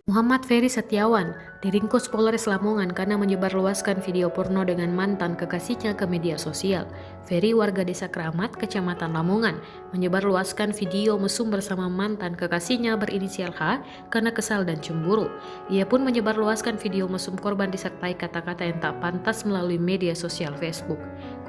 Muhammad Ferry Setiawan diringkus Polres Lamongan karena menyebarluaskan video porno dengan mantan kekasihnya ke media sosial. Ferry, warga desa Keramat, Kecamatan Lamongan, menyebarluaskan video mesum bersama mantan kekasihnya berinisial H karena kesal dan cemburu. Ia pun menyebarluaskan video mesum korban disertai kata-kata yang tak pantas melalui media sosial Facebook.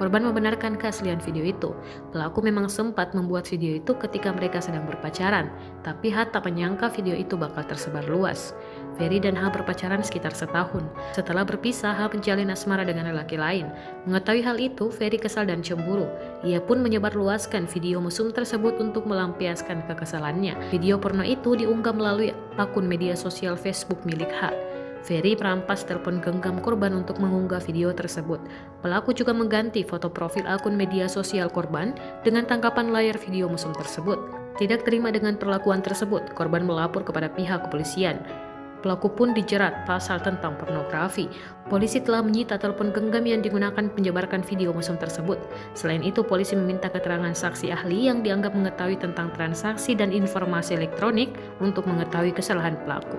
Korban membenarkan keaslian video itu. Pelaku memang sempat membuat video itu ketika mereka sedang berpacaran, tapi H tak menyangka video itu bakal tersebar luas. Ferry dan H berpacaran sekitar setahun. Setelah berpisah, H menjalin asmara dengan lelaki lain. Mengetahui hal itu, Ferry kesal dan cemburu. Ia pun menyebarluaskan video mesum tersebut untuk melampiaskan kekesalannya. Video porno itu diunggah melalui akun media sosial Facebook milik H. Ferry merampas telepon genggam korban untuk mengunggah video tersebut. Pelaku juga mengganti foto profil akun media sosial korban dengan tangkapan layar video mesum tersebut. Tidak terima dengan perlakuan tersebut, korban melapor kepada pihak kepolisian. Pelaku pun dijerat pasal tentang pornografi. Polisi telah menyita telepon genggam yang digunakan menyebarkan video mesum tersebut. Selain itu, polisi meminta keterangan saksi ahli yang dianggap mengetahui tentang transaksi dan informasi elektronik untuk mengetahui kesalahan pelaku.